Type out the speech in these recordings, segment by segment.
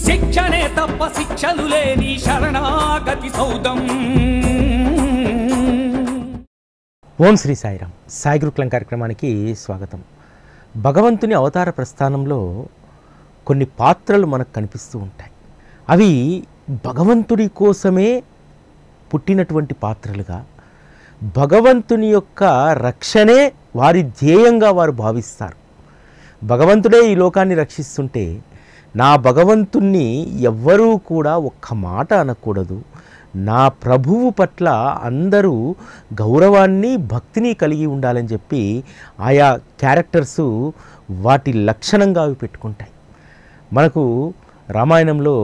శిక్షణే తప్ప శిక్షలు లేని శరణాగతి సౌదం. ఓం శ్రీ సాయిరామ్. సాయి గురుకులం కార్యక్రమానికి స్వాగతం. భగవంతుని అవతార ప్రస్థానంలో కొన్ని పాత్రలు మనకు కనిపిస్తూ ఉంటాయి. అవి భగవంతుడి కోసమే పుట్టినటువంటి పాత్రలుగా, భగవంతుని యొక్క రక్షణే వారి ధ్యేయంగా వారు భావిస్తారు. భగవంతుడే ఈ లోకాన్ని రక్షిస్తుంటే నా భగవంతుణ్ణి ఎవ్వరూ కూడా ఒక్క మాట అనకూడదు, నా ప్రభువు పట్ల అందరూ గౌరవాన్ని భక్తిని కలిగి ఉండాలని చెప్పి ఆయా క్యారెక్టర్సు వాటి లక్షణంగా అవి పెట్టుకుంటాయి. మనకు రామాయణంలో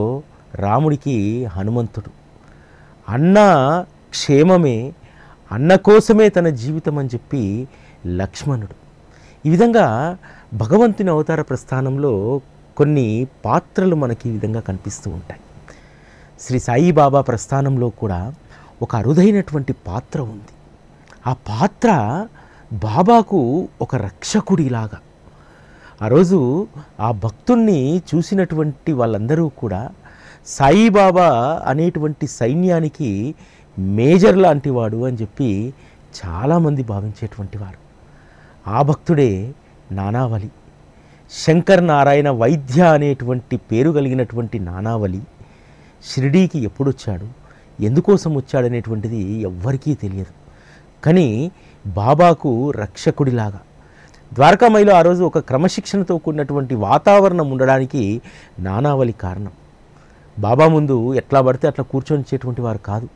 రాముడికి హనుమంతుడు, అన్న క్షేమమే, అన్న కోసమే తన జీవితం అని చెప్పి లక్ష్మణుడు. ఈ విధంగా భగవంతుని అవతార ప్రస్థానంలో కొన్ని పాత్రలు మనకి ఈ విధంగా కనిపిస్తూ ఉంటాయి. శ్రీ సాయిబాబా ప్రస్థానంలో కూడా ఒక అరుదైనటువంటి పాత్ర ఉంది. ఆ పాత్ర బాబాకు ఒక రక్షకుడిలాగా. ఆ రోజు ఆ భక్తుణ్ణి చూసినటువంటి వాళ్ళందరూ కూడా సాయిబాబా అనేటువంటి సైన్యానికి మేజర్ లాంటి వాడు అని చెప్పి చాలామంది భావించేటువంటి వారు. ఆ భక్తుడే నానావలి. శంకర్ నారాయణ వైద్య అనేటువంటి పేరు కలిగినటువంటి నానావలి షిరిడీకి ఎప్పుడు వచ్చాడు, ఎందుకోసం వచ్చాడనేటువంటిది ఎవ్వరికీ తెలియదు. కానీ బాబాకు రక్షకుడిలాగా ద్వారకామాయిలో ఆ రోజు ఒక క్రమశిక్షణతో కూడినటువంటి వాతావరణం ఉండడానికి నానావలి కారణం. బాబా ముందు ఎట్లా పడితే అట్లా కూర్చొనిచ్చేటువంటి వారు కాదు.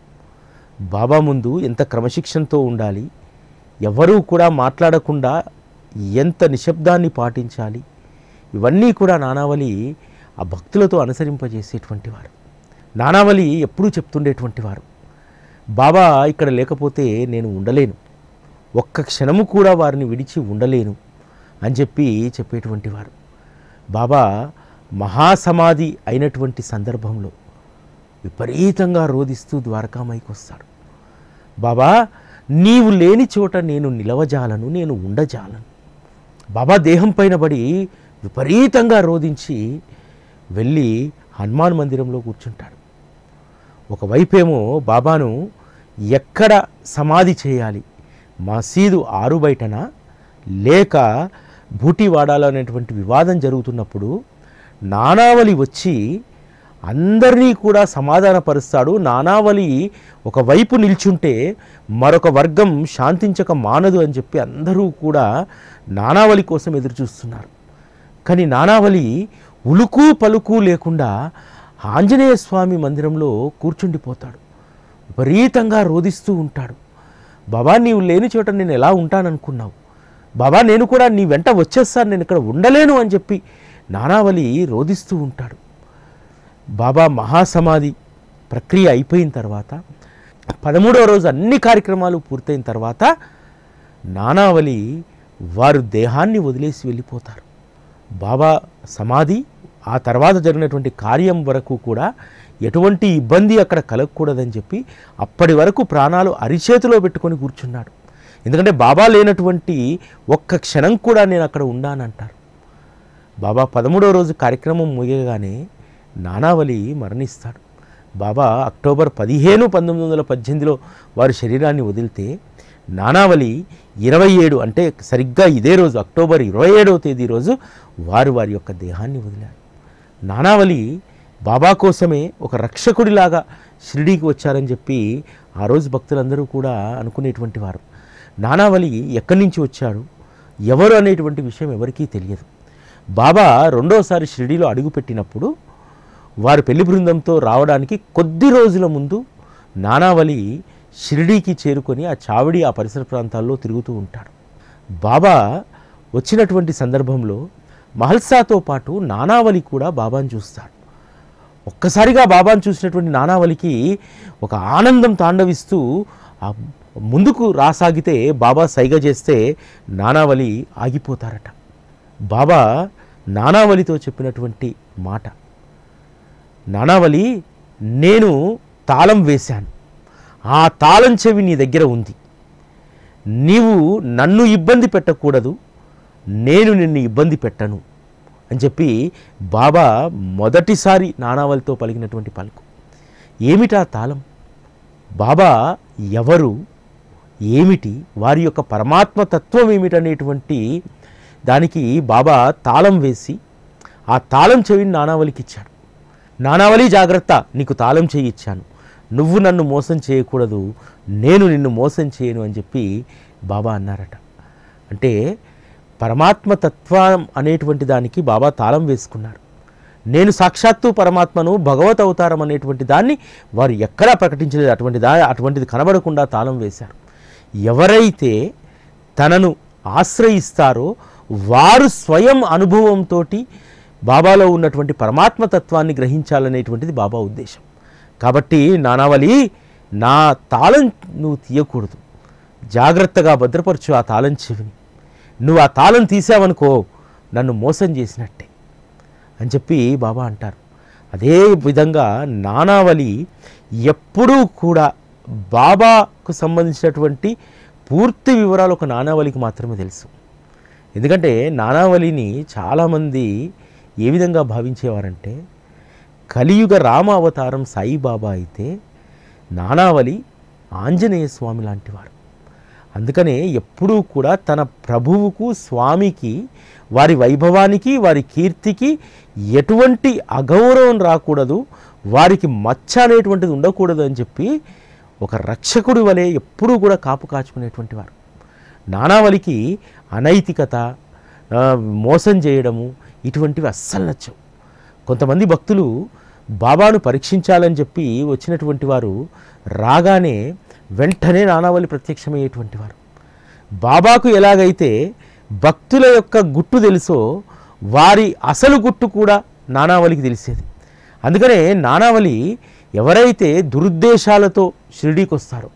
బాబా ముందు ఎంత క్రమశిక్షణతో ఉండాలి, ఎవరూ కూడా మాట్లాడకుండా ఎంత నిశ్శబ్దాన్ని పాటించాలి, ఇవన్నీ కూడా నానావలి ఆ భక్తులతో అనుసరింపజేసేటువంటి వారు. నానావలి ఎప్పుడూ చెప్తుండేటువంటి వారు, బాబా ఇక్కడ లేకపోతే నేను ఉండలేను, ఒక్క క్షణము కూడా వారిని విడిచి ఉండలేను అని చెప్పి చెప్పేటువంటి వారు. బాబా మహాసమాధి అయినటువంటి సందర్భంలో విపరీతంగా రోదిస్తూ ద్వారకామాయికి వస్తాడు. బాబా నీవు లేని చోట నేను నిలవజాలను, నేను ఉండజాలను. బాబా దేహం పైన పడి విపరీతంగా రోదించి వెళ్ళి హనుమాన్ మందిరంలో కూర్చుంటాడు. ఒకవైపేమో బాబాను ఎక్కడ సమాధి చేయాలి, మసీదు ఆరు బయటనా లేక బూటివాడాలో అనేటువంటి వివాదం జరుగుతున్నప్పుడు నానావలి వచ్చి అందరినీ కూడా సమాధానపరుస్తాడు. నానావలి ఒకవైపు నిల్చుంటే మరొక వర్గం శాంతించక మానదు అని చెప్పి అందరూ కూడా నానావలి కోసం ఎదురు చూస్తున్నారు. కానీ నానావలి ఉలుకు పలుకు లేకుండా ఆంజనేయ స్వామి మందిరంలో కూర్చుండిపోతాడు. విపరీతంగా రోదిస్తూ ఉంటాడు. బాబా నీవు లేని చోట నేను ఎలా ఉంటాననుకున్నావు, బాబా నేను కూడా నీ వెంట వచ్చేస్తాను, నేను ఇక్కడ ఉండలేను అని చెప్పి నానావలి రోదిస్తూ ఉంటాడు. బాబా మహాసమాధి ప్రక్రియ అయిపోయిన తర్వాత 13వ రోజు అన్ని కార్యక్రమాలు పూర్తయిన తర్వాత నానావలి వారు దేహాన్ని వదిలేసి వెళ్ళిపోతారు. బాబా సమాధి ఆ తర్వాత జరిగినటువంటి కార్యం వరకు కూడా ఎటువంటి ఇబ్బంది అక్కడ కలగకూడదని చెప్పి అప్పటి వరకు ప్రాణాలు అరిచేతిలో పెట్టుకొని కూర్చున్నాడు. ఎందుకంటే బాబా లేనటువంటి ఒక్క క్షణం కూడా నేను అక్కడ ఉండానంటారు. బాబా 13వ రోజు కార్యక్రమం ముగియగానే నానావలి మరణిస్తాడు. బాబా అక్టోబర్ 15, 1918లో వారి శరీరాన్ని వదిలితే నానావలి 27 అంటే సరిగ్గా ఇదే రోజు అక్టోబర్ 27వ తేదీ రోజు వారి యొక్క దేహాన్ని వదిలారు. నానావలి బాబా కోసమే ఒక రక్షకుడిలాగా షిరిడీకి వచ్చారని చెప్పి ఆ రోజు భక్తులందరూ కూడా అనుకునేటువంటి వారు. నానావలి ఎక్కడి నుంచి వచ్చాడు, ఎవరు అనేటువంటి విషయం ఎవరికీ తెలియదు. బాబా రెండోసారి షిరిడీలో అడుగుపెట్టినప్పుడు వారు పెళ్లి బృందంతో రావడానికి కొద్ది రోజుల ముందు నానావలి షిరిడీకి చేరుకొని ఆ చావిడి ఆ పరిసర ప్రాంతాల్లో తిరుగుతూ ఉంటాడు. బాబా వచ్చినటువంటి సందర్భంలో మహల్సాతో పాటు నానావలి కూడా బాబాను చూస్తాడు. ఒక్కసారిగా బాబాను చూసినటువంటి నానావలికి ఒక ఆనందం తాండవిస్తూ ముందుకు రాసాగితే బాబా సైగ చేస్తే నానావలి ఆగిపోతారట. బాబా నానావలితో చెప్పినటువంటి మాట, నానావలి నేను తాళం వేశాను, ఆ తాళం చెవి నీ దగ్గర ఉంది, నీవు నన్ను ఇబ్బంది పెట్టకూడదు, నేను నిన్ను ఇబ్బంది పెట్టను అని చెప్పి బాబా మొదటిసారి నానావళితో పలికినటువంటి పలుకు. ఏమిటా తాళం? బాబా ఎవరు, ఏమిటి, వారి యొక్క పరమాత్మ తత్వం ఏమిటనేటువంటి దానికి బాబా తాళం వేసి ఆ తాళం చెవిని నానావళికి ఇచ్చాడు. నానావళి జాగ్రత్త, నీకు తాళం చెవి ఇచ్చాను, నువ్వు నన్ను మోసం చేయకూడదు, నేను నిన్ను మోసం చేయను అని చెప్పి బాబా అన్నారట. అంటే పరమాత్మ తత్వం అనేటువంటి దానికి బాబా తాళం వేసుకున్నారు. నేను సాక్షాత్తు పరమాత్మను, భగవత్ అవతారం అనేటువంటి దాన్ని వారు ఎక్కడా ప్రకటించలేదు. అటువంటిది కనబడకుండా తాళం వేశారు. ఎవరైతే తనను ఆశ్రయిస్తారో వారు స్వయం అనుభవంతో బాబాలో ఉన్నటువంటి పరమాత్మ తత్వాన్ని గ్రహించాలనేటువంటిది బాబా ఉద్దేశం. కాబట్టి నానావళి, నా తాళం నువ్వు తీయకూడదు, జాగ్రత్తగా భద్రపరచు ఆ తాళం చెవిని. నువ్వు ఆ తాళం తీసావనుకో నన్ను మోసం చేసినట్టే అని చెప్పి బాబా అంటారు. అదే విధంగా నానావళి ఎప్పుడూ కూడా బాబాకు సంబంధించినటువంటి పూర్తి వివరాలు ఒక నానావళికి మాత్రమే తెలుసు. ఎందుకంటే నానావళిని చాలామంది ఏ విధంగా భావించేవారంటే, కలియుగ రామ అవతారం సాయిబాబా అయితే నానావళి ఆంజనేయ స్వామి లాంటివారు. అందుకనే ఎప్పుడూ కూడా తన ప్రభువుకు, స్వామికి, వారి వైభవానికి, వారి కీర్తికి ఎటువంటి అగౌరవం రాకూడదు, వారికి మచ్చ అనేటువంటిది ఉండకూడదు అని చెప్పి ఒక రక్షకుడి వలె ఎప్పుడూ కూడా కాపు కాచుకునేటువంటి వారు. నానావళికి అనైతికత, మోసం చేయడము ఇటువంటివి అస్సలు నచ్చవు. కొంతమంది భక్తులు బాబాను పరీక్షించాలని చెప్పి వచ్చినటువంటి వారు రాగానే వెంటనే నానావళి ప్రత్యక్షమయ్యేటువంటి వారు. బాబాకు ఎలాగైతే భక్తుల యొక్క గుట్టు తెలుసో వారి అసలు గుట్టు కూడా నానావళికి తెలిసేది. అందుకనే నానావళి ఎవరైతే దురుద్దేశాలతో షిరిడీకి వస్తారో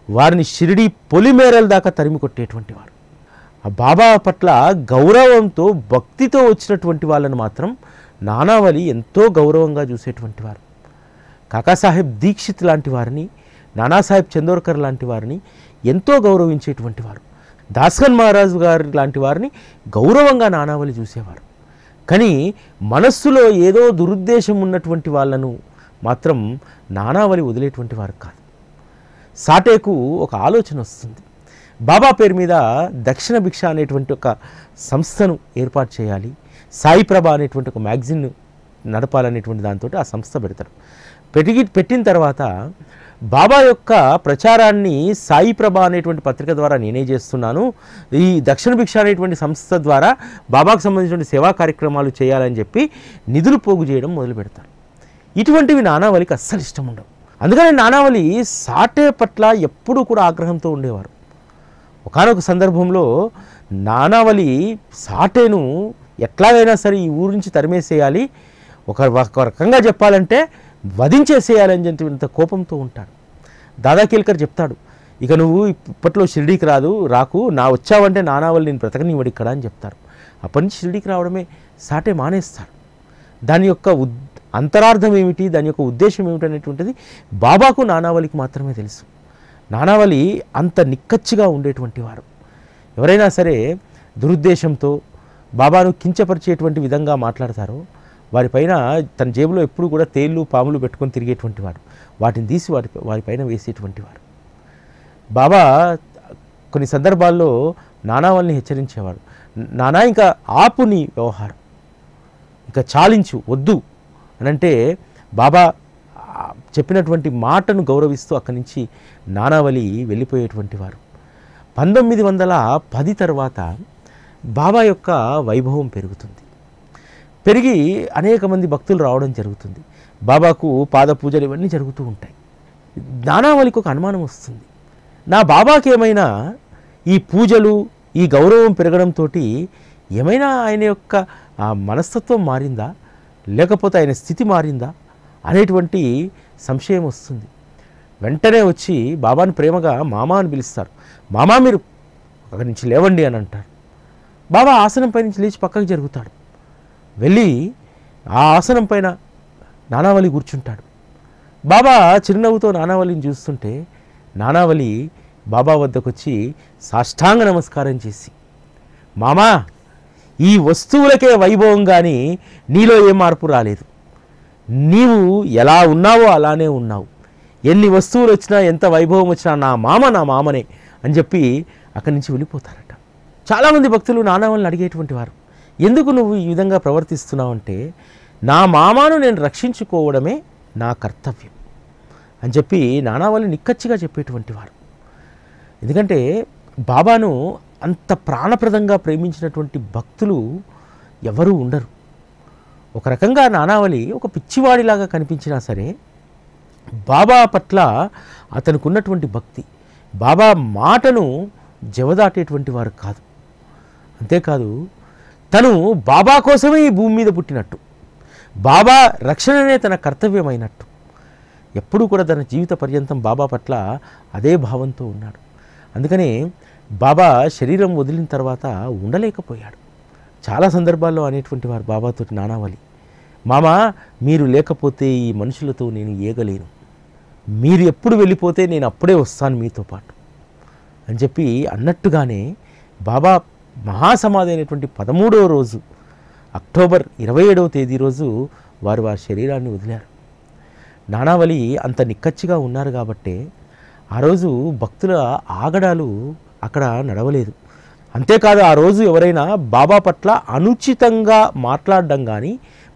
వారిని షిరిడీ పొలిమేరల దాకా తరిమి కొట్టేటువంటి వారు. ఆ బాబా పట్ల గౌరవంతో, భక్తితో వచ్చినటువంటి వాళ్ళని మాత్రం నానావళి ఎంతో గౌరవంగా చూసేటువంటి వారు. కాకాసాహెబ్ దీక్షిత్ లాంటి వారిని, నానాసాహెబ్ చందోర్కర్ లాంటి వారిని ఎంతో గౌరవించేటువంటి వారు. దాస్గన్ మహారాజు గారి లాంటి వారిని గౌరవంగా నానావళి చూసేవారు. కానీ మనస్సులో ఏదో దురుద్దేశం ఉన్నటువంటి వాళ్ళను మాత్రం నానావళి వదిలేటువంటి వారు కాదు. సాటేకు ఒక ఆలోచన వస్తుంది, బాబా పేరు మీద దక్షిణ భిక్ష అనేటువంటి ఒక సంస్థను ఏర్పాటు చేయాలి, సాయి ప్రభ అనేటువంటి ఒక మ్యాగజిన్ నడపాలనేటువంటి దాంతో ఆ సంస్థ పెడతారు. పెట్టిన తర్వాత బాబా యొక్క ప్రచారాన్ని సాయి ప్రభ అనేటువంటి పత్రిక ద్వారా నేనే చేస్తున్నాను, ఈ దక్షిణ భిక్ష అనేటువంటి సంస్థ ద్వారా బాబాకు సంబంధించిన సేవా కార్యక్రమాలు చేయాలని చెప్పి నిధులు పోగు చేయడం మొదలు పెడతారు. ఇటువంటివి నానావళికి అస్సలు ఇష్టం ఉండవు. అందుకని నానావళి సాటే పట్ల ఎప్పుడూ కూడా ఆగ్రహంతో ఉండేవారు. ఒకానొక సందర్భంలో నానావళి సాటేను ఎట్లాగైనా సరే ఈ ఊరి నుంచి తరిమేసేయాలి, ఒక రకంగా చెప్పాలంటే వధించేసేయాలని చెప్పినంత కోపంతో ఉంటాడు. దాదా కేల్కర్ చెప్తాడు, ఇక నువ్వు ఇప్పట్లో షిరిడీకి రాకు, నా వచ్చావంటే నానావళి నేను బ్రతకనివ్వడు ఇక్కడ అని చెప్తారు. అప్పటి నుంచి షిరిడీకి రావడమే సాటే మానేస్తారు. దాని యొక్క అంతరార్థం ఏమిటి, దాని యొక్క ఉద్దేశం ఏమిటి అనేటువంటిది బాబాకు, నానావళికి మాత్రమే తెలుసు. నానావళి అంత నిక్కచ్చిగా ఉండేటువంటి వారు. ఎవరైనా సరే దురుద్దేశంతో బాబాను కించపరిచేటువంటి విధంగా మాట్లాడతారో వారిపైన తన జేబులో ఎప్పుడు కూడా తేళ్ళు, పాములు పెట్టుకొని తిరిగేటువంటి వాడు, వాటిని తీసి వారిపైన వేసేటువంటి వారు. బాబా కొన్ని సందర్భాల్లో నానావళిని హెచ్చరించేవాడు, నానా ఇంకా ఆపు నీ వ్యవహారం, ఇంకా చాలించు, వద్దు అని అంటే బాబా చెప్పినటువంటి మాటను గౌరవిస్తూ అక్కడి నుంచి నానావళి వెళ్ళిపోయేటువంటి వారు. 1910 తర్వాత బాబా యొక్క వైభవం పెరిగి అనేక మంది భక్తులు రావడం జరుగుతుంది. బాబాకు పాద పూజలు ఇవన్నీ జరుగుతూ ఉంటాయి. నానావళికి ఒక అనుమానం వస్తుంది, నా బాబాకి ఏమైనా ఈ పూజలు, ఈ గౌరవం పెరగడంతో ఏమైనా ఆయన యొక్క మనస్తత్వం మారిందా, లేకపోతే ఆయన స్థితి మారిందా అనేటువంటి సంశయం వస్తుంది. వెంటనే వచ్చి బాబాని ప్రేమగా మామా అని పిలుస్తారు. మామా మీరు అక్కడి నుంచి లేవండి అని అంటారు. బాబా ఆసనంపై నుంచి లేచి పక్కకు జరుగుతాడు. వెళ్ళి ఆ ఆసనం పైన నానావళి కూర్చుంటాడు. బాబా చిరునవ్వుతో నానావళిని చూస్తుంటే నానావళి బాబా వద్దకు వచ్చి సాష్టాంగ నమస్కారం చేసి, మామా ఈ వస్తువులకే వైభవం కానీ నీలో ఏ మార్పు రాలేదు, నీవు ఎలా ఉన్నావో అలానే ఉన్నావు, ఎన్ని వస్తువులు వచ్చినా ఎంత వైభవం వచ్చినా నా మామనే అని చెప్పి అక్కడి నుంచి వెళ్ళిపోతారట. చాలామంది భక్తులు నానావల్ని అడిగేటువంటి వారు, ఎందుకు నువ్వు ఈ విధంగా ప్రవర్తిస్తున్నావు అంటే, నా మామను నేను రక్షించుకోవడమే నా కర్తవ్యం అని చెప్పి నానావల్లి నిక్కచ్చిగా చెప్పేటువంటి వారు. ఎందుకంటే బాబాను అంత ప్రాణప్రదంగా ప్రేమించినటువంటి భక్తులు ఎవరూ ఉండరు. ఒక రకంగా నానావలి ఒక పిచ్చివాడిలాగా కనిపించినా సరే బాబా పట్ల అతనికి ఉన్నటువంటి భక్తి, బాబా మాటను జవదాటేటువంటి వారు కాదు. అంతేకాదు తను బాబా కోసమే ఈ భూమి మీద పుట్టినట్టు, బాబా రక్షణనే తన కర్తవ్యమైనట్టు ఎప్పుడూ కూడా తన జీవిత పర్యంతం బాబా పట్ల అదే భావంతో ఉన్నాడు. అందుకనే బాబా శరీరం వదిలిన తర్వాత ఉండలేకపోయాడు. చాలా సందర్భాల్లో అనేటువంటి వారు బాబాతో నానావలి, మామా మీరు లేకపోతే ఈ మనుషులతో నేను ఏగలేను, మీరు ఎప్పుడు వెళ్ళిపోతే నేను అప్పుడే వస్తాను మీతో పాటు అని చెప్పి అన్నట్టుగానే బాబా మహాసమాధి అయినటువంటి 13వ రోజు అక్టోబర్ 27వ తేదీ రోజు వారు వారి శరీరాన్ని వదిలారు. నానావలి అంత నిక్కచ్చిగా ఉన్నారు కాబట్టే ఆ రోజు భక్తుల ఆగడాలు అక్కడ నడవలేదు. అంతేకాదు ఆ రోజు ఎవరైనా బాబా పట్ల అనుచితంగా మాట్లాడడం కానీ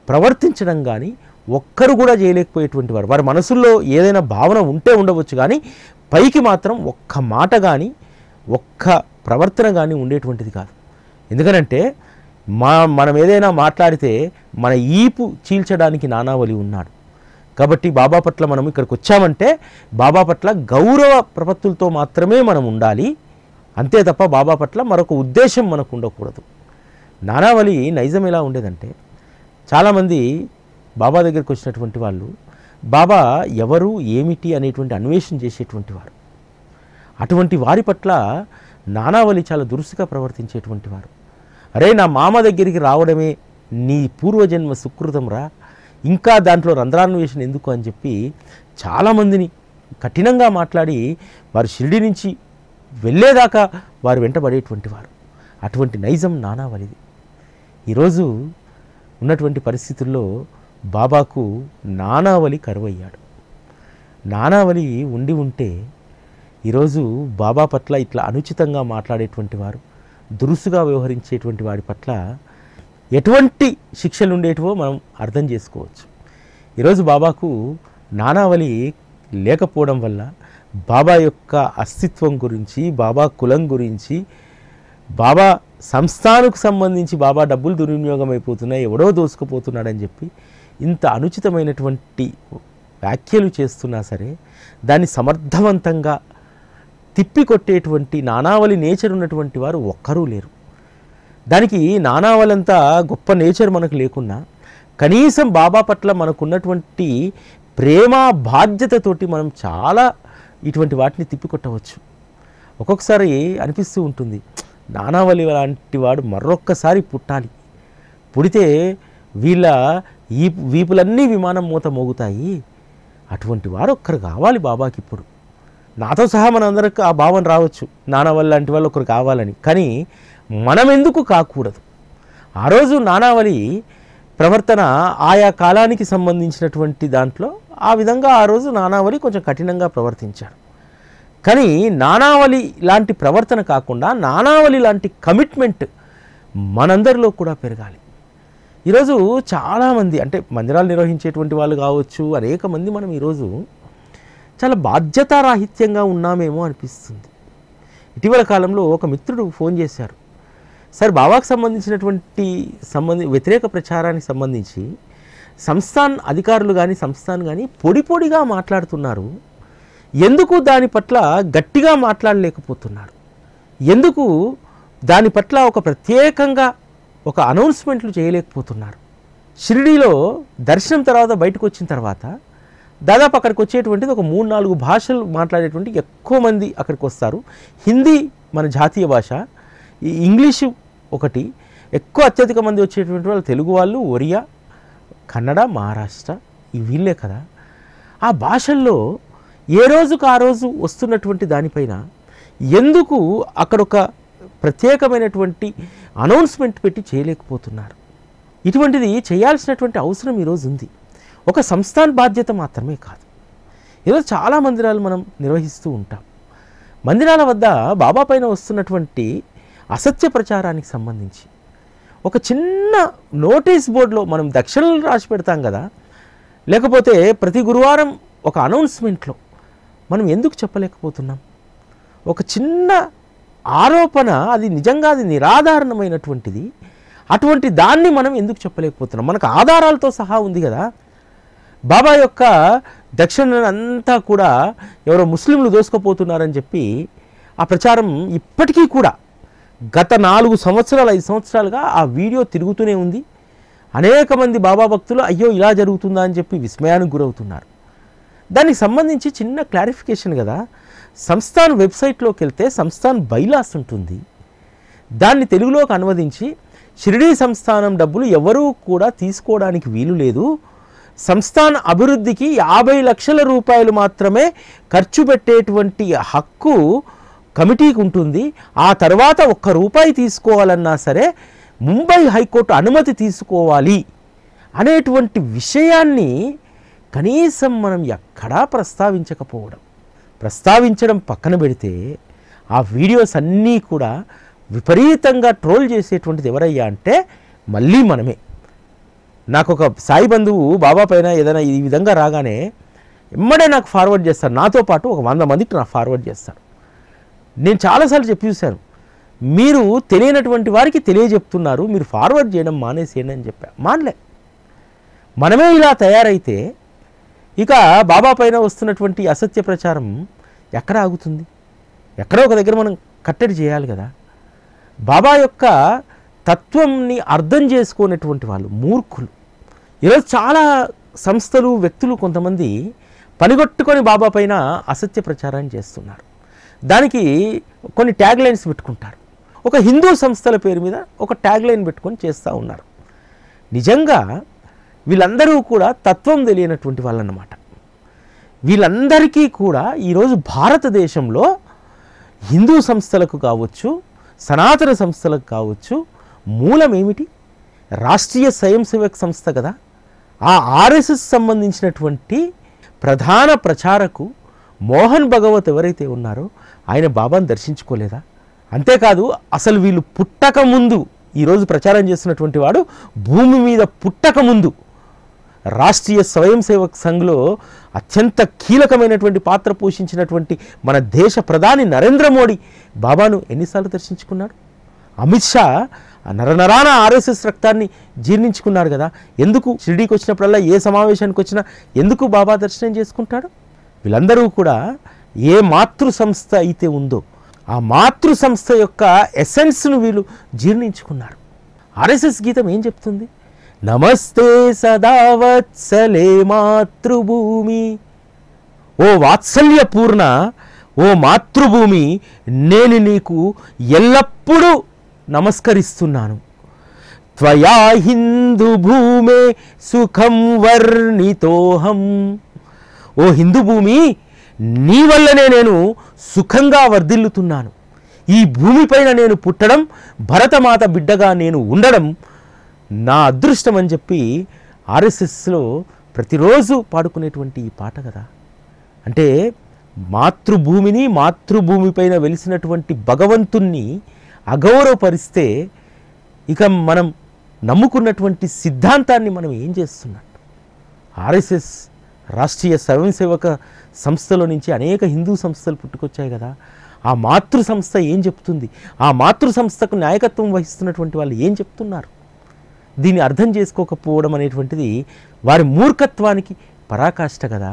ప్రవర్తించడం కానీ ఒక్కరు కూడా చేయలేకపోయేటువంటి వారు. వారి మనసుల్లో ఏదైనా భావన ఉంటే ఉండవచ్చు కానీ పైకి మాత్రం ఒక్క మాట కానీ ఒక్క ప్రవర్తన కానీ ఉండేటువంటిది కాదు. ఎందుకనంటే మనం ఏదైనా మాట్లాడితే మన ఈపు చీల్చడానికి నానావలి ఉన్నాడు. కాబట్టి బాబా పట్ల మనం ఇక్కడికి వచ్చామంటే బాబా పట్ల గౌరవ ప్రపత్తులతో మాత్రమే మనం ఉండాలి, అంతే తప్ప బాబా పట్ల మరొక ఉద్దేశం మనకు ఉండకూడదు. నానావలి నైజం ఎలా ఉండేదంటే, చాలామంది బాబా దగ్గరికి వచ్చినటువంటి వాళ్ళు బాబా ఎవరు ఏమిటి అనేటువంటి అన్వేషణ చేసేటువంటి వారు. అటువంటి వారి పట్ల నానావలి చాలా దురుసుగా ప్రవర్తించేటువంటి వారు. అరే నా మామ దగ్గరికి రావడమే నీ పూర్వజన్మ సుకృతం రా, ఇంకా దాంట్లో రంధ్రాన్వేషణ ఎందుకు అని చెప్పి చాలామందిని కఠినంగా మాట్లాడి వారు షిరిడి నుంచి వెళ్ళేదాకా వారు వెంటబడేటువంటి వారు. అటువంటి నైజం నానావలిది. ఈరోజు ఉన్నటువంటి పరిస్థితుల్లో బాబాకు నానావలి కరువయ్యాడు. నానావలి ఉంటే ఈరోజు బాబా పట్ల ఇట్లా అనుచితంగా మాట్లాడేటువంటి వారు, దురుసుగా వ్యవహరించేటువంటి వాడి పట్ల ఎటువంటి శిక్షలు ఉండేటివో మనం అర్థం చేసుకోవచ్చు. ఈరోజు బాబాకు నానావలి లేకపోవడం వల్ల బాబా యొక్క అస్తిత్వం గురించి, బాబా కులం గురించి, బాబా సంస్థానకు సంబంధించి బాబా డబ్బులు దుర్వినియోగం అయిపోతున్నాయి, ఎవడో దోసుకుపోతున్నాడని చెప్పి ఇంత అనుచితమైనటువంటి వ్యాఖ్యలు చేస్తున్నా సరే దాన్ని సమర్థవంతంగా తిప్పికొట్టేటువంటి నానావలి నేచర్ ఉన్నటువంటి వారు ఒక్కరూ లేరు. దానికి నానావలంతా గొప్ప నేచర్ మనకు లేకున్నా కనీసం బాబా పట్ల మనకున్నటువంటి ప్రేమ బాధ్యతతోటి మనం చాలా ఇటువంటి వాటిని తిప్పికొట్టవచ్చు. ఒక్కొక్కసారి అనిపిస్తూ ఉంటుంది, నానావలి లాంటి వాడు మరొక్కసారి పుట్టాలి, పుడితే వీళ్ళ వీపులన్నీ విమానం మూత మోగుతాయి, అటువంటి వారు ఒక్కరు కావాలి బాబాకి. ఇప్పుడు నాతో సహా మనందరికి ఆ భావన రావచ్చు, నానావలి లాంటి వాళ్ళు ఒకరు కావాలని. కానీ మనం ఎందుకు కాకూడదు? ఆ రోజు నానావలి ప్రవర్తన ఆయా కాలానికి సంబంధించినటువంటి దాంట్లో ఆ విధంగా ఆ రోజు నానావలి కొంచెం కఠినంగా ప్రవర్తించాడు. కానీ నానావలి లాంటి ప్రవర్తన కాకుండా నానావలి లాంటి కమిట్మెంట్ మనందరిలో కూడా పెరగాలి. ఈరోజు చాలామంది అంటే మందిరాలు నిర్వహించేటువంటి వాళ్ళు కావచ్చు, అనేక మంది మనం ఈరోజు చాలా బాధ్యతారాహిత్యంగా ఉన్నామేమో అనిపిస్తుంది. ఇటీవల కాలంలో ఒక మిత్రుడు ఫోన్ చేశారు, సార్ బాబాకు సంబంధించినటువంటి వ్యతిరేక ప్రచారానికి సంబంధించి సంస్థాన్ అధికారులు కానీ సంస్థాన్ కానీ పొడిగా మాట్లాడుతున్నారు, ఎందుకు దాని పట్ల గట్టిగా మాట్లాడలేకపోతున్నారు, ఎందుకు దాని పట్ల ఒక ప్రత్యేకంగా ఒక అనౌన్స్మెంట్లు చేయలేకపోతున్నారు? షిరిడీలో దర్శనం తర్వాత బయటకు వచ్చిన తర్వాత దాదాపు అక్కడికి వచ్చేటువంటిది ఒక 3-4 భాషలు మాట్లాడేటువంటి ఎక్కువ మంది అక్కడికి వస్తారు. హిందీ మన జాతీయ భాష, ఇంగ్లీషు ఒకటి, ఎక్కువ అత్యధిక మంది వచ్చేటువంటి వాళ్ళు తెలుగు వాళ్ళు, ఒరియా, కన్నడ, మహారాష్ట్ర, వీళ్ళే కదా. ఆ భాషల్లో ఏ రోజుకు ఆ రోజు వస్తున్నటువంటి దానిపైన ఎందుకు అక్కడ ఒక ప్రత్యేకమైనటువంటి అనౌన్స్మెంట్ పెట్టి చేయలేకపోతున్నారు? ఇటువంటిది చేయాల్సినటువంటి అవసరం ఈరోజు ఉంది. ఒక సంస్థాన్ బాధ్యత మాత్రమే కాదు. ఈరోజు చాలా మందిరాలు మనం నిర్వహిస్తూ ఉంటాం. మందిరాల వద్ద బాబా పైన వస్తున్నటువంటి అసత్య ప్రచారానికి సంబంధించి ఒక చిన్న నోటీస్ బోర్డులో మనం దక్షిణలు రాసి పెడతాం కదా, లేకపోతే ప్రతి గురువారం ఒక అనౌన్స్మెంట్లో మనం ఎందుకు చెప్పలేకపోతున్నాం? ఒక చిన్న ఆరోపణ, అది నిజంగా అది నిరాధారణమైనటువంటిది, అటువంటి దాన్ని మనం ఎందుకు చెప్పలేకపోతున్నాం? మనకు ఆధారాలతో సహా ఉంది కదా. బాబా యొక్క దక్షిణ అంతా కూడా ఎవరో ముస్లింలు దోసుకుపోతున్నారని చెప్పి ఆ ప్రచారం ఇప్పటికీ కూడా గత 4 సంవత్సరాలు 5 సంవత్సరాలుగా ఆ వీడియో తిరుగుతూనే ఉంది. అనేక మంది బాబా భక్తులు అయ్యో ఇలా జరుగుతుందా అని చెప్పి విస్మయానికి గురవుతున్నారు. దానికి సంబంధించి చిన్న క్లారిఫికేషన్ కదా. సంస్థాన్ వెబ్సైట్లోకి వెళ్తే సంస్థాన్ బైలాస్ ఉంటుంది. దాన్ని తెలుగులోకి అనువదించి షిరిడీ సంస్థానం డబ్బులు ఎవరూ కూడా తీసుకోవడానికి వీలు లేదు, సంస్థాన్ అభివృద్ధికి 50 లక్షల రూపాయలు మాత్రమే ఖర్చు పెట్టేటువంటి హక్కు కమిటీకి ఉంటుంది. ఆ తర్వాత 1 రూపాయి తీసుకోవాలన్నా సరే ముంబై హైకోర్టు అనుమతి తీసుకోవాలి అనేటువంటి విషయాన్ని కనీసం మనం ఎక్కడా ప్రస్తావించడం పక్కన పెడితే ఆ వీడియోస్ అన్నీ కూడా విపరీతంగా ట్రోల్ చేసేటువంటిది ఎవరయ్యా అంటే మళ్ళీ మనమే. నాకు ఒక సాయి బంధువు బాబా పైన ఏదైనా ఈ విధంగా రాగానే ఎమ్మడే నాకు ఫార్వర్డ్ చేస్తారు. నాతో పాటు ఒక 100 మందికి నాకు ఫార్వర్డ్ చేస్తారు. నేను చాలాసార్లు చెప్పి చూశాను, మీరు తెలియనటువంటి వారికి తెలియజెప్తున్నారు, మీరు ఫార్వర్డ్ చేయడం మానేసేయండి అని చెప్పా. మానలే. మనమే ఇలా తయారైతే ఇక బాబా పైన వస్తున్నటువంటి అసత్య ప్రచారం ఎక్కడ ఆగుతుంది? ఎక్కడో ఒక దగ్గర మనం కట్టడి చేయాలి కదా. బాబా యొక్క తత్వంని అర్థం చేసుకునేటువంటి వాళ్ళు మూర్ఖులు. ఈరోజు చాలా సంస్థలు, వ్యక్తులు కొంతమంది పనిగొట్టుకొని బాబా పైన అసత్య ప్రచారాన్ని చేస్తున్నారు. దానికి కొన్ని ట్యాగ్ లైన్స్ పెట్టుకుంటారు. ఒక హిందూ సంస్థల పేరు మీద ఒక ట్యాగ్ లైన్ పెట్టుకొని చేస్తూ ఉన్నారు. నిజంగా వీళ్ళందరూ కూడా తత్వం తెలియనటువంటి వాళ్ళన్నమాట. వీళ్ళందరికీ కూడా ఈరోజు భారతదేశంలో హిందూ సంస్థలకు కావచ్చు, సనాతన సంస్థలకు కావచ్చు మూలం ఏమిటి? రాష్ట్రీయ స్వయం సేవక్ సంస్థ కదా. ఆ ఆర్ఎస్ఎస్ సంబంధించినటువంటి ప్రధాన ప్రచారకు మోహన్ భగవత్ ఎవరైతే ఉన్నారో ఆయన బాబాను దర్శించుకోలేదా? అంతేకాదు అసలు వీళ్ళు పుట్టక ముందు, ఈరోజు ప్రచారం చేస్తున్నటువంటి వాడు భూమి మీద పుట్టక ముందు రాష్ట్రీయ స్వయం సేవక్ సంఘ్లో అత్యంత కీలకమైనటువంటి పాత్ర పోషించినటువంటి మన దేశ ప్రధాని నరేంద్ర మోడీ బాబాను ఎన్నిసార్లు దర్శించుకున్నాడు? అమిత్ షా నరనరాన ఆర్ఎస్ఎస్ రక్తాన్ని జీర్ణించుకున్నారు కదా. ఎందుకు షిరిడీకి వచ్చినప్పుడల్లా, ఏ సమావేశానికి వచ్చినా ఎందుకు బాబా దర్శనం చేసుకుంటాడు? వీళ్ళందరూ కూడా ఏ మాతృ సంస్థ అయితే ఉందో ఆ మాతృ సంస్థ యొక్క ఎసెన్స్ను వీళ్ళు జీర్ణించుకున్నారు. ఆర్ఎస్ఎస్ గీతం ఏం చెప్తుంది? నమస్తే సదావత్సలే మాతృభూమి, ఓ వాత్సల్యపూర్ణ, ఓ మాతృభూమి, నేను నీకు ఎల్లప్పుడూ నమస్కరిస్తున్నాను. త్వయా హిందూ భూమే సుఖం వర్ణితోహం, ఓ హిందూ భూమి, నీ వల్లనే నేను సుఖంగా వర్ధిల్లుతున్నాను. ఈ భూమిపైన నేను పుట్టడం, భరతమాత బిడ్డగా నేను ఉండడం నా అదృష్టం అని చెప్పి ఆర్ఎస్ఎస్లో ప్రతిరోజు పాడుకునేటువంటి ఈ పాట కదా. అంటే మాతృభూమిని, మాతృభూమిపైన వెలిసినటువంటి భగవంతుణ్ణి అగౌరవపరిస్తే ఇక మనం నమ్ముకున్నటువంటి సిద్ధాంతాన్ని మనం ఏం చేస్తున్నట్టు? ఆర్ఎస్ఎస్ రాష్ట్రీయ స్వయం సేవక సంస్థలో నుంచి అనేక హిందూ సంస్థలు పుట్టుకొచ్చాయి కదా. ఆ మాతృ సంస్థ ఏం చెప్తుంది? ఆ మాతృ సంస్థకు నాయకత్వం వహిస్తున్నటువంటి వాళ్ళు ఏం చెప్తున్నారు? దీన్ని అర్థం చేసుకోకపోవడం అనేటువంటిది వారి మూర్ఖత్వానికి పరాకాష్ట కదా.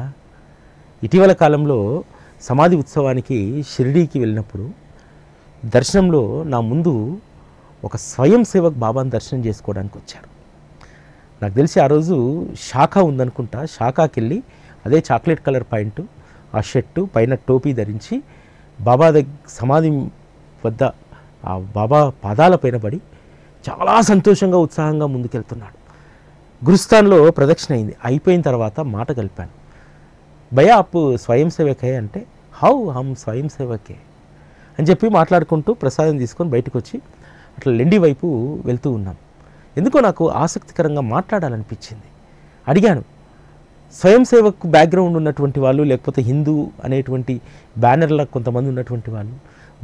ఇటీవల కాలంలో సమాధి ఉత్సవానికి షిరిడీకి వెళ్ళినప్పుడు దర్శనంలో నా ముందు ఒక స్వయం సేవక్ బాబాను దర్శనం చేసుకోవడానికి వచ్చారు. నాకు తెలిసి ఆ రోజు శాఖ ఉందనుకుంటా. శాఖకి వెళ్ళి అదే చాక్లెట్ కలర్ పాయింట్, ఆ షర్టు పైన టోపీ ధరించి బాబా సమాధి వద్ద ఆ బాబా పాదాల పైన పడి చాలా సంతోషంగా, ఉత్సాహంగా ముందుకెళ్తున్నాడు. గురుస్థాన్లో ప్రదక్షిణ అయింది. అయిపోయిన తర్వాత మాట కలిపాను. భయ్యా ఆప్ స్వయం సేవక్ హై అంటే, హౌ హమ్ స్వయం సేవకే, అని చెప్పి మాట్లాడుకుంటూ ప్రసాదం తీసుకొని బయటకు వచ్చి అట్లా లెండి వైపు వెళ్తూ ఉన్నాం. ఎందుకో నాకు ఆసక్తికరంగా మాట్లాడాలనిపించింది. అడిగాను, స్వయం సేవకు బ్యాక్గ్రౌండ్ ఉన్నటువంటి వాళ్ళు, లేకపోతే హిందూ అనేటువంటి బ్యానర్లకు కొంతమంది ఉన్నటువంటి వాళ్ళు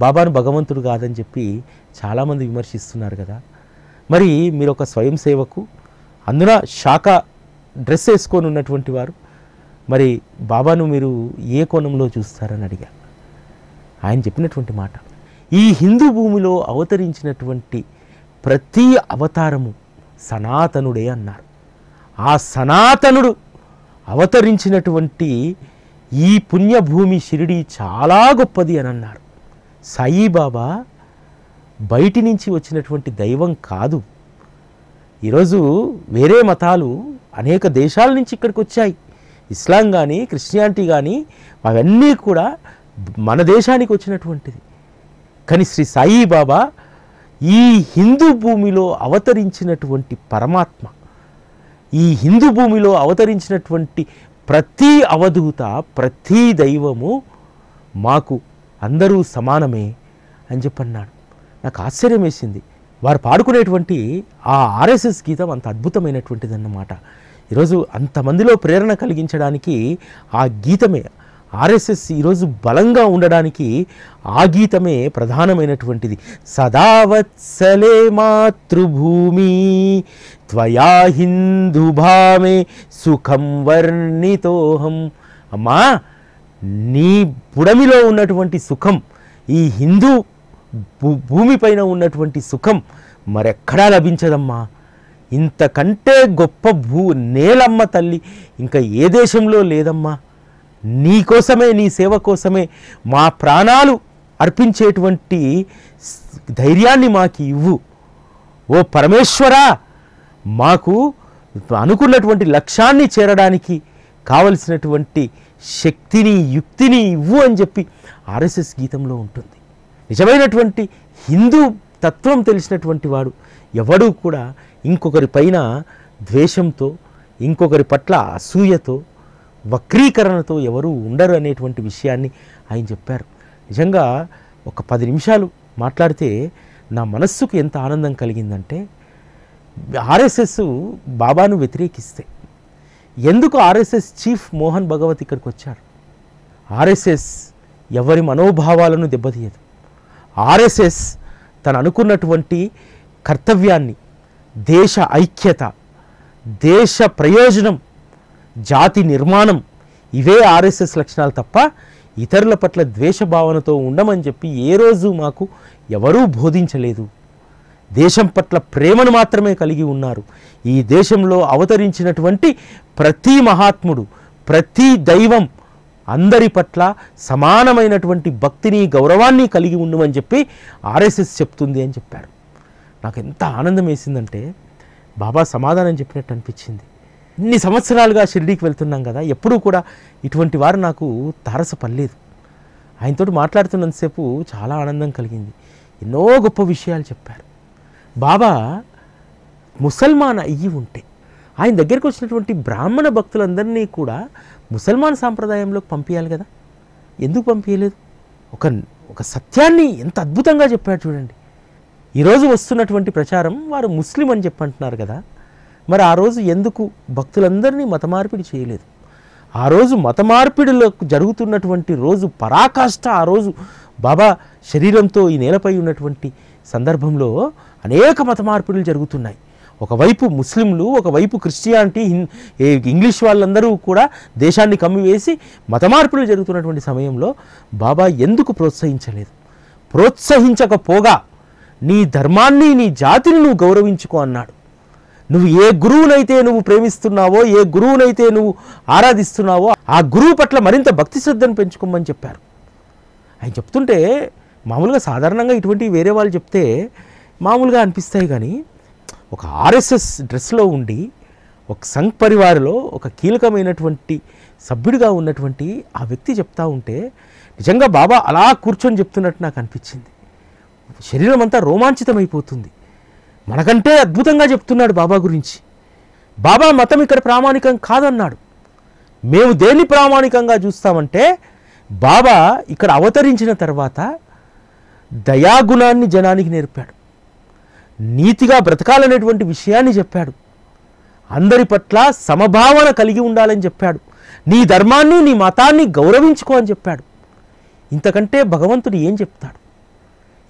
బాబాను భగవంతుడు కాదని చెప్పి చాలామంది విమర్శిస్తున్నారు కదా, మరి మీరు ఒక స్వయం సేవకు, అందున శాఖ డ్రెస్ వేసుకొని ఉన్నటువంటి వారు, మరి బాబాను మీరు ఏ కోణంలో చూస్తారని అడిగా. ఆయన చెప్పినటువంటి మాట, ఈ హిందూ భూమిలో అవతరించినటువంటి ప్రతి అవతారము సనాతనుడే అన్నారు. ఆ సనాతనుడు అవతరించినటువంటి ఈ పుణ్యభూమి షిరిడి చాలా గొప్పది అని అన్నారు. సాయిబాబా బయటి నుంచి వచ్చినటువంటి దైవం కాదు. ఈరోజు వేరే మతాలు అనేక దేశాల నుంచి ఇక్కడికి వచ్చాయి. ఇస్లాం కానీ క్రిస్టియానిటీ కానీ అవన్నీ కూడా మన దేశానికి వచ్చినటువంటిది. కానీ శ్రీ సాయిబాబా ఈ హిందూ భూమిలో అవతరించినటువంటి పరమాత్మ, ఈ హిందూ భూమిలో అవతరించినటువంటి ప్రతి అవధూత, ప్రతి దైవము మాకు అందరూ సమానమే అని చెప్పన్నాడు. నాకు ఆశ్చర్యం వేసింది. వారు పాడుకునేటువంటి ఆ ఆర్ఎస్ఎస్ గీతం అంత అద్భుతమైనటువంటిది అన్నమాట. ఈరోజు అంతమందిలో ప్రేరణ కలిగించడానికి ఆ గీతమే, ఆర్ఎస్ఎస్ ఈరోజు బలంగా ఉండడానికి ఆ గీతమే ప్రధానమైనటువంటిది. సదావత్సలే మాతృభూమి త్వయా హిందూభామే సుఖం వర్ణితోహం. అమ్మా, నీ పుడమిలో ఉన్నటువంటి సుఖం, ఈ హిందూ భూమిపైన ఉన్నటువంటి సుఖం మరెక్కడా లభించదమ్మా. ఇంతకంటే గొప్ప నేలమ్మ తల్లి ఇంకా ఏ దేశంలో లేదమ్మా. నీ కోసమే, నీ సేవ కోసమే మా ప్రాణాలు అర్పించేటువంటి ధైర్యాన్ని మాకు ఇవ్వు. ఓ పరమేశ్వరా, మాకు అనుకున్నటువంటి లక్ష్యాన్ని చేరడానికి కావలసినటువంటి శక్తిని, యుక్తిని ఇవ్వు అని చెప్పి ఆర్ఎస్ఎస్ గీతంలో ఉంటుంది. నిజమైనటువంటి హిందూ తత్వం తెలిసినటువంటి వాడు ఎవడూ కూడా ఇంకొకరి పైన ద్వేషంతో, ఇంకొకరి పట్ల అసూయతో, వక్రీకరణతో ఎవరూ ఉండరు అనేటువంటి విషయాన్ని ఆయన చెప్పారు. నిజంగా ఒక 10 నిమిషాలు మాట్లాడితే నా మనస్సుకు ఎంత ఆనందం కలిగిందంటే, ఆర్ఎస్ఎస్ బాబాను వ్యతిరేకిస్తే ఎందుకు ఆర్ఎస్ఎస్ చీఫ్ మోహన్ భగవత్ ఇక్కడికి వచ్చారు? ఆర్ఎస్ఎస్ ఎవరి మనోభావాలను దెబ్బతీయదు. ఆర్ఎస్ఎస్ తను అనుకున్నటువంటి కర్తవ్యాన్ని, దేశ ఐక్యత, దేశ ప్రయోజనం, జాతి నిర్మాణం, ఇవే ఆర్ఎస్ఎస్ లక్షణాలు తప్ప ఇతరుల పట్ల ద్వేషభావనతో ఉండమని చెప్పి ఏ రోజు మాకు ఎవరూ బోధించలేదు. దేశం పట్ల ప్రేమను మాత్రమే కలిగి ఉన్నారు. ఈ దేశంలో అవతరించినటువంటి ప్రతి మహాత్ముడు, ప్రతి దైవం అందరి పట్ల సమానమైనటువంటి భక్తిని, గౌరవాన్ని కలిగి ఉండమని చెప్పి ఆర్ఎస్ఎస్ చెప్తుంది అని చెప్పారు. నాకు ఎంత ఆనందం వేసిందంటే, బాబా సమాధానం చెప్పినట్టు అనిపించింది. ఇన్ని సంవత్సరాలుగా షిరిడీకి వెళ్తున్నాం కదా, ఎప్పుడూ కూడా ఇటువంటి వారు నాకు తారసపడలేదు. ఆయనతో మాట్లాడుతున్నంతసేపు చాలా ఆనందం కలిగింది. ఎన్నో గొప్ప విషయాలు చెప్పారు. బాబా ముసల్మాన్ అయ్యి ఉంటే ఆయన దగ్గరికి వచ్చినటువంటి బ్రాహ్మణ భక్తులందరినీ కూడా ముసల్మాన్ సాంప్రదాయంలోకి పంపించాలి కదా, ఎందుకు పంపించలేదు? ఒక సత్యాన్ని ఎంత అద్భుతంగా చెప్పాడు చూడండి. ఈరోజు వస్తున్నటువంటి ప్రచారం వారు ముస్లిం అని చెప్పంటున్నారు కదా, మరి ఆ రోజు ఎందుకు భక్తులందరినీ మతమార్పిడి చేయలేదు? ఆ రోజు మతమార్పిడిలకు జరుగుతున్నటువంటి రోజు పరాకాష్ట. ఆ రోజు బాబా శరీరంతో ఈ నేలపై ఉన్నటువంటి సందర్భంలో అనేక మతమార్పిడులు జరుగుతున్నాయి. ఒకవైపు ముస్లింలు, ఒకవైపు క్రిస్టియానిటీ, ఇంగ్లీష్ వాళ్ళందరూ కూడా దేశాన్ని కమ్మివేసి మతమార్పిడులు జరుగుతున్నటువంటి సమయంలో బాబా ఎందుకు ప్రోత్సహించలేదు? ప్రోత్సహించకపోగా నీ ధర్మాన్ని, నీ జాతిని నువ్వు గౌరవించుకో అన్నాడు. నువ్వు ఏ గురువునైతే నువ్వు ప్రేమిస్తున్నావో, ఏ గురువునైతే నువ్వు ఆరాధిస్తున్నావో ఆ గురువు పట్ల మరింత భక్తి శ్రద్ధను పెంచుకోమని చెప్పారు. ఆయన చెప్తుంటే మామూలుగా సాధారణంగా ఇటువంటివి వేరే వాళ్ళు చెప్తే మామూలుగా అనిపిస్తాయి, కానీ ఒక ఆర్ఎస్ఎస్ డ్రెస్లో ఉండి ఒక సంఘ్ పరివార్లో ఒక కీలకమైనటువంటి సభ్యుడిగా ఉన్నటువంటి ఆ వ్యక్తి చెప్తా ఉంటే నిజంగా బాబా అలా కూర్చొని చెప్తున్నట్టు నాకు అనిపించింది. శరీరం అంతా రోమాంచితమైపోతుంది. మనకంటే అద్భుతంగా చెప్తున్నాడు బాబా గురించి. బాబా మతం ఇక్కడ ప్రామాణికం కాదన్నాడు. మేము దేన్ని ప్రామాణికంగా చూస్తామంటే, బాబా ఇక్కడ అవతరించిన తర్వాత దయాగుణాన్ని జనానికి నేర్పాడు, నీతిగా బ్రతకాలనేటువంటి విషయాన్ని చెప్పాడు, అందరి పట్ల సమభావన కలిగి ఉండాలని చెప్పాడు, నీ ధర్మాన్ని నీ మతాన్ని గౌరవించుకో అని చెప్పాడు. ఇంతకంటే భగవంతుడు ఏం చెప్తాడు?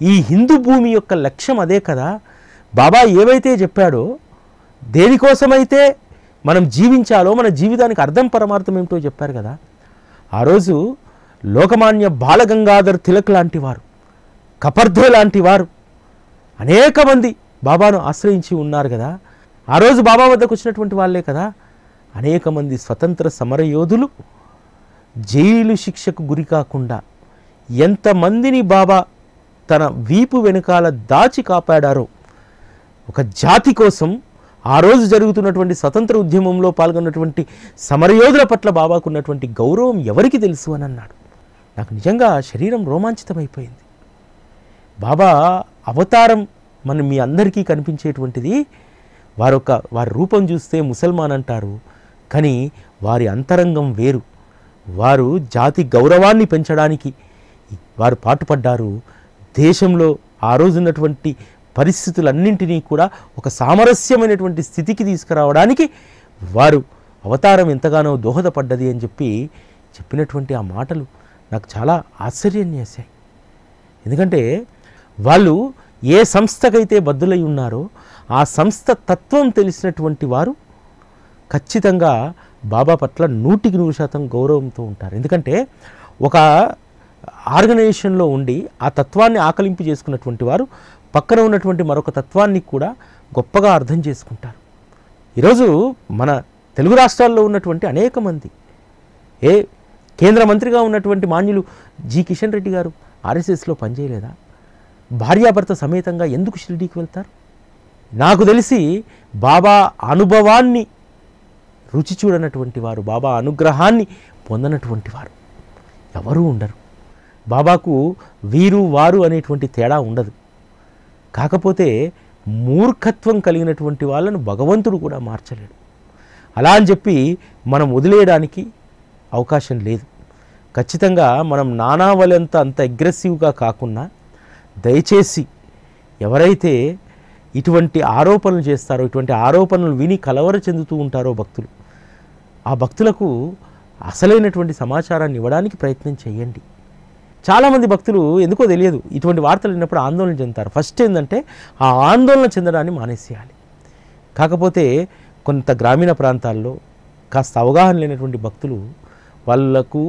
ఈ హిందూ భూమి యొక్క లక్ష్యం అదే కదా. బాబా ఏవైతే చెప్పాడో, దేనికోసమైతే మనం జీవించాలో, మన జీవితానికి అర్థం పరమార్థం ఏమిటో చెప్పారు కదా. ఆ రోజు లోకమాన్య బాలగంగాధర్ తిలక్ లాంటి వారు, కపర్ధే లాంటి వారు అనేక మంది బాబాను ఆశ్రయించి ఉన్నారు కదా. ఆ రోజు బాబా వద్దకు వచ్చినటువంటి వాళ్ళే కదా అనేక మంది స్వతంత్ర సమరయోధులు జైలు శిక్షకు గురి కాకుండా ఎంతమందిని బాబా తన వీపు వెనుకాల దాచి కాపాడారో. ఒక జాతి కోసం ఆ రోజు జరుగుతున్నటువంటి స్వతంత్ర ఉద్యమంలో పాల్గొన్నటువంటి సమరయోధుల పట్ల బాబాకు ఉన్నటువంటి గౌరవం ఎవరికి తెలుసు అని అన్నాడు. నాకు నిజంగా శరీరం రోమాంచితమైపోయింది. బాబా అవతారం మన మీ అందరికీ కనిపించేటువంటిది. వారి రూపం చూస్తే ముసల్మాన్ అంటారు, కానీ వారి అంతరంగం వేరు. వారు జాతి గౌరవాన్ని పెంచడానికి వారు పాటుపడ్డారు. దేశంలో ఆ రోజున్నటువంటి పరిస్థితులన్నింటినీ కూడా ఒక సామరస్యమైనటువంటి స్థితికి తీసుకురావడానికి వారు అవతారం ఎంతగానో దోహదపడ్డది అని చెప్పినటువంటి ఆ మాటలు నాకు చాలా ఆశ్చర్యం చేశాయి. ఎందుకంటే వాళ్ళు ఏ సంస్థకైతే బద్దులై ఉన్నారో ఆ సంస్థ తత్వం తెలిసినటువంటి వారు ఖచ్చితంగా బాబా పట్ల 100% గౌరవంతో ఉంటారు. ఎందుకంటే ఒక ఆర్గనైజేషన్లో ఉండి ఆ తత్వాన్ని ఆకలింపు చేసుకున్నటువంటి వారు పక్కన ఉన్నటువంటి మరొక తత్వాన్ని కూడా గొప్పగా అర్థం చేసుకుంటారు. ఈరోజు మన తెలుగు రాష్ట్రాల్లో ఉన్నటువంటి అనేక మంది, కేంద్ర మంత్రిగా ఉన్నటువంటి మాన్యులు జి కిషన్ రెడ్డి గారు ఆర్ఎస్ఎస్లో పనిచేయలేదా? భార్యాభర్త సమేతంగా ఎందుకు షిరిడీకి వెళ్తారు? నాకు తెలిసి బాబా అనుభవాన్ని రుచి చూడనటువంటి వారు, బాబా అనుగ్రహాన్ని పొందనటువంటి వారు ఎవరూ ఉండరు. బాబాకు వీరు వారు అనేటువంటి తేడా ఉండదు. కాకపోతే మూర్ఖత్వం కలిగినటువంటి వాళ్ళను భగవంతుడు కూడా మార్చలేడు. అలా అని చెప్పి మనం వదిలేయడానికి అవకాశం లేదు. ఖచ్చితంగా మనం నానావలంత అంత అగ్రెసివ్గా కాకుండా దయచేసి ఎవరైతే ఇటువంటి ఆరోపణలు చేస్తారో, ఇటువంటి ఆరోపణలు విని కలవర చెందుతూ ఉంటారో భక్తులు, ఆ భక్తులకు అసలైనటువంటి సమాచారాన్ని ఇవ్వడానికి ప్రయత్నం చేయండి. చాలామంది భక్తులు ఎందుకో తెలియదు ఇటువంటి వార్తలు విన్నప్పుడు ఆందోళన చెందుతారు. ఫస్ట్ ఏంటంటే ఆ ఆందోళన చెందడాన్ని మానేసేయాలి. కాకపోతే కొంత గ్రామీణ ప్రాంతాల్లో కాస్త అవగాహన లేనటువంటి భక్తులు వాళ్ళకు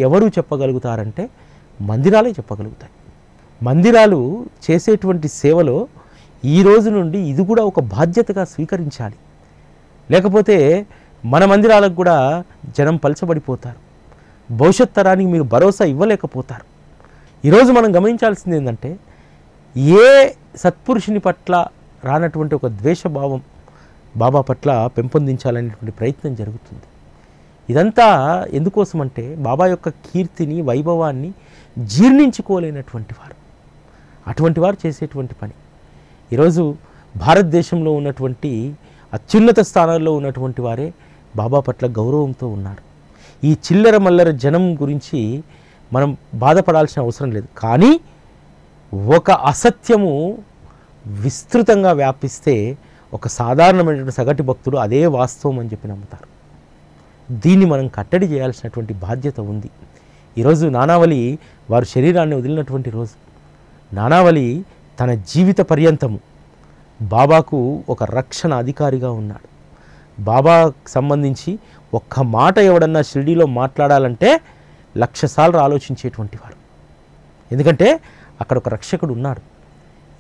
ఎవరు చెప్పగలుగుతారంటే మందిరాలే చెప్పగలుగుతాయి. మందిరాలు చేసేటువంటి సేవలో ఈ రోజు నుండి ఇది కూడా ఒక బాధ్యతగా స్వీకరించాలి. లేకపోతే మన మందిరాలకు కూడా జనం పలచబడిపోతారు. భవిష్యత్ తరానికి మీరు భరోసా ఇవ్వలేకపోతారు. ఈరోజు మనం గమనించాల్సింది ఏంటంటే ఏ సత్పురుషుని పట్ల రానటువంటి ఒక ద్వేషభావం బాబా పట్ల పెంపొందించాలనేటువంటి ప్రయత్నం జరుగుతుంది. ఇదంతా ఎందుకోసమంటే బాబా యొక్క కీర్తిని, వైభవాన్ని జీర్ణించుకోలేనటువంటి వారు, అటువంటి వారు చేసేటువంటి పని. ఈరోజు భారతదేశంలో ఉన్నటువంటి అత్యున్నత స్థానాల్లో ఉన్నటువంటి వారే బాబా పట్ల గౌరవంతో ఉన్నారు. ఈ చిల్లర మల్లర జనం గురించి మనం బాధపడాల్సిన అవసరం లేదు. కానీ ఒక అసత్యము విస్తృతంగా వ్యాపిస్తే ఒక సాధారణమైనటువంటి సగటు భక్తుడు అదే వాస్తవం అని చెప్పి నమ్ముతారు. దీన్ని మనం కట్టడి చేయాల్సినటువంటి బాధ్యత ఉంది. ఈరోజు నానావళి వారు శరీరాన్ని వదిలినటువంటి రోజు. నానావళి తన జీవిత పర్యంతము బాబాకు ఒక రక్షణ అధికారిగా ఉన్నాడు. బాబాకు సంబంధించి ఒక్క మాట ఎవడన్నా షిరిడీలో మాట్లాడాలంటే 1,00,000 సార్లు ఆలోచించేటువంటి వారు. ఎందుకంటే అక్కడ ఒక రక్షకుడు ఉన్నాడు.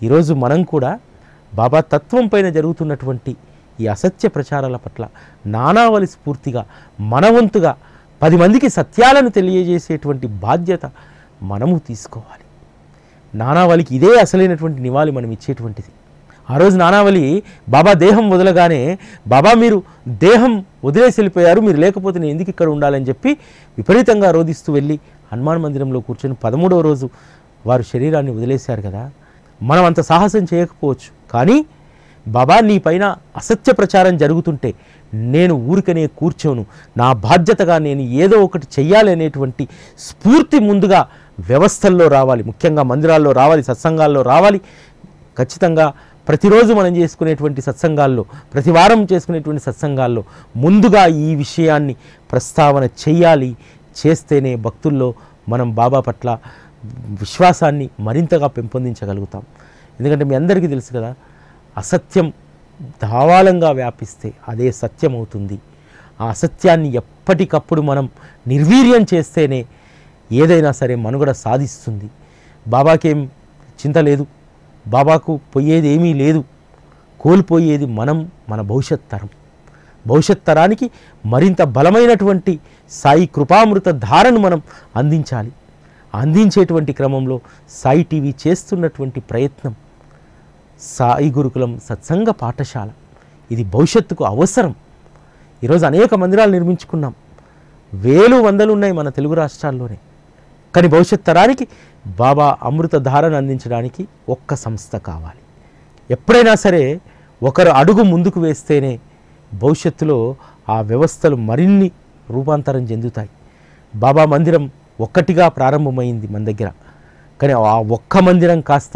ఈరోజు మనం కూడా బాబా తత్వం పైన జరుగుతున్నటువంటి ఈ అసత్య ప్రచారాల పట్ల నానావళి స్ఫూర్తిగా మనవంతుగా 10 మందికి సత్యాలను తెలియజేసేటువంటి బాధ్యత మనము తీసుకోవాలి. నానావళికి ఇదే అసలైనటువంటి నివాళి మనం ఇచ్చేటువంటిది. ఆ రోజు నానావళి బాబా దేహం వదలగానే, బాబా మీరు దేహం వదిలేసి వెళ్ళిపోయారు, మీరు లేకపోతే నేను ఎందుకు ఇక్కడ ఉండాలని చెప్పి విపరీతంగా రోధిస్తూ వెళ్ళి హనుమాన్ మందిరంలో కూర్చొని 13వ రోజు వారు శరీరాన్ని వదిలేశారు కదా. మనం అంత సాహసం చేయకపోవచ్చు, కానీ బాబా నీ పైన అసత్య ప్రచారం జరుగుతుంటే నేను ఊరికనే కూర్చోను, నా బాధ్యతగా నేను ఏదో ఒకటి చెయ్యాలి అనేటువంటి స్ఫూర్తి ముందుగా వ్యవస్థల్లో రావాలి, ముఖ్యంగా మందిరాల్లో రావాలి, సత్సంగాల్లో రావాలి. ఖచ్చితంగా ప్రతిరోజు మనం చేసుకునేటువంటి సత్సంగాల్లో, ప్రతి వారం చేసుకునేటువంటి సత్సంగాల్లో ముందుగా ఈ విషయాన్ని ప్రస్తావన చేయాలి. చేస్తేనే భక్తుల్లో మనం బాబా పట్ల విశ్వాసాన్ని మరింతగా పెంపొందించగలుగుతాం. ఎందుకంటే మీ అందరికీ తెలుసు కదా, అసత్యం ధావాళంగా వ్యాపిస్తే అదే సత్యం అవుతుంది. ఆ అసత్యాన్ని ఎప్పటికప్పుడు మనం నిర్వీర్యం చేస్తేనే ఏదైనా సరే మనుగడ సాధిస్తుంది. బాబాకేం చింత లేదు, బాబాకు పోయేది ఏమీ లేదు. కోల్పోయేది మనం, మన భవిష్యత్ తరం. భవిష్యత్ తరానికి మరింత బలమైనటువంటి సాయి కృపామృత ధారను మనం అందించాలి. అందించేటువంటి క్రమంలో సాయి టీవీ చేస్తున్నటువంటి ప్రయత్నం సాయి గురుకులం సత్సంగ పాఠశాల, ఇది భవిష్యత్తుకు అవసరం. ఈరోజు అనేక మందిరాలు నిర్మించుకున్నాం, వేలు వందలు ఉన్నాయి మన తెలుగు రాష్ట్రాల్లోనే. కానీ భవిష్యత్ తరానికి బాబా అమృత ధారను అందించడానికి ఒక్క సంస్థ కావాలి. ఎప్పుడైనా సరే ఒకరు అడుగు ముందుకు వేస్తేనే భవిష్యత్తులో ఆ వ్యవస్థలు మరిన్ని రూపాంతరం చెందుతాయి. బాబా మందిరం ఒక్కటిగా ప్రారంభమైంది మన దగ్గర, కానీ ఆ ఒక్క మందిరం కాస్త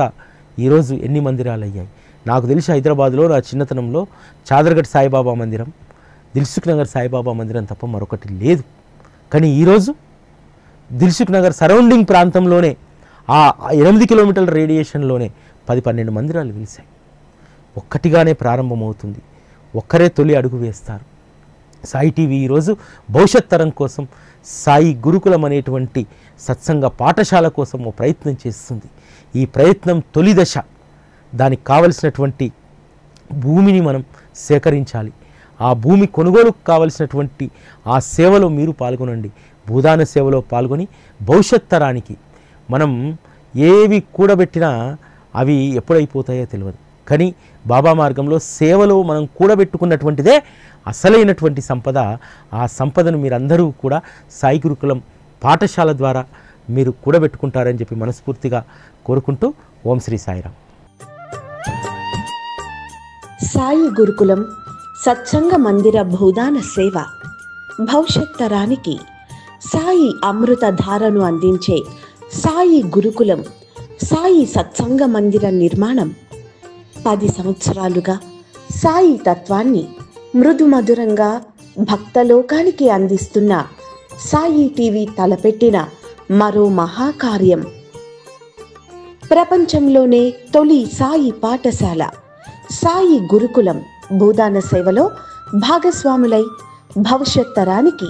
ఈరోజు ఎన్ని మందిరాలు అయ్యాయి. నాకు తెలిసి హైదరాబాద్లో నా చిన్నతనంలో చాదర్గఢ్ సాయిబాబా మందిరం, దిల్సుఖ్ నగర్ సాయిబాబా మందిరం తప్ప మరొకటి లేదు. కానీ ఈరోజు దిల్సుఖ్ నగర్ సరౌండింగ్ ప్రాంతంలోనే ఆ 8 కిలోమీటర్ల రేడియేషన్లోనే 10-12 మందిరాలు వెలిశాయి. ఒక్కటిగానే ప్రారంభమవుతుంది, ఒక్కరే తొలి అడుగు వేస్తారు. సాయి టీవీ ఈరోజు భవిష్యత్ తరం కోసం సాయి గురుకులం అనేటువంటి సత్సంగ పాఠశాల కోసం ఓ ప్రయత్నం చేస్తుంది. ఈ ప్రయత్నం తొలి దశ. దానికి కావలసినటువంటి భూమిని మనం సేకరించాలి. ఆ భూమి కొనుగోలుకు కావలసినటువంటి ఆ సేవలో మీరు పాల్గొనండి. భూదాన సేవలో పాల్గొని భవిష్యత్ తరానికి మనం ఏవి కూడబెట్టినా అవి ఎప్పుడైపోతాయో తెలియదు. కానీ బాబా మార్గంలో సేవలో మనం కూడబెట్టుకున్నటువంటిదే అసలైనటువంటి సంపద. ఆ సంపదను మీరందరూ కూడా సాయి గురుకులం పాఠశాల ద్వారా మీరు కూడబెట్టుకుంటారని చెప్పి మనస్ఫూర్తిగా కోరుకుంటూ ఓం శ్రీ సాయిరామ్. సాయి గురుకులం సత్సంగ మందిర భూదాన సేవ భవిష్యత్ తరానికి సాయి అమృత ధారను అందించే సాయి గురుకులం సాయి సత్సంగ మందిర నిర్మాణం 10 సంవత్సరాలుగా సాయి తత్వాన్ని మృదుమధురంగా భక్తలోకానికి అందిస్తున్న సాయి టీవీ తలపెట్టిన మరో మహాకార్యం. ప్రపంచంలోనే తొలి సాయి పాఠశాల సాయి గురుకులం భూదాన సేవలో భాగస్వాములై భవిష్యత్ తరానికి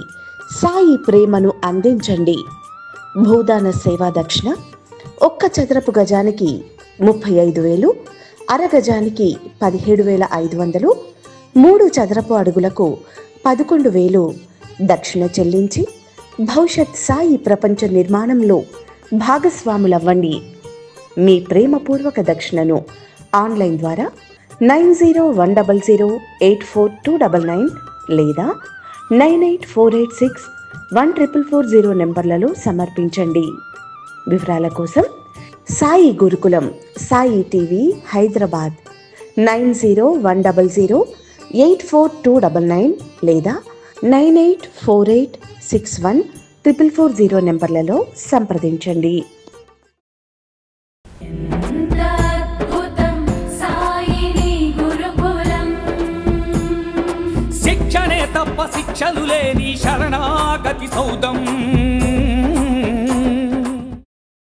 సాయి ప్రేమను అందించండి. భూదాన సేవా దక్షిణ 1 చదరపు గజానికి 35,000, అర గజానికి 17,500, 3 చదరపు అడుగులకు 11,000 దక్షిణ చెల్లించి భవిష్యత్ సాయి ప్రపంచ నిర్మాణంలో భాగస్వాములవ్వండి. మీ ప్రేమపూర్వక దక్షిణను ఆన్లైన్ ద్వారా 9010084299 లేదా 9848614440 నెంబర్లలో సమర్పించండి. వివరాల కోసం సాయి గురుకులం సాయి టీవీ హైదరాబాద్ 9010084299 లేదా 9848614440 నెంబర్లలో సంప్రదించండి. శిక్షణే తప్ప శిక్షలు లేని శరణాగతి సౌదం.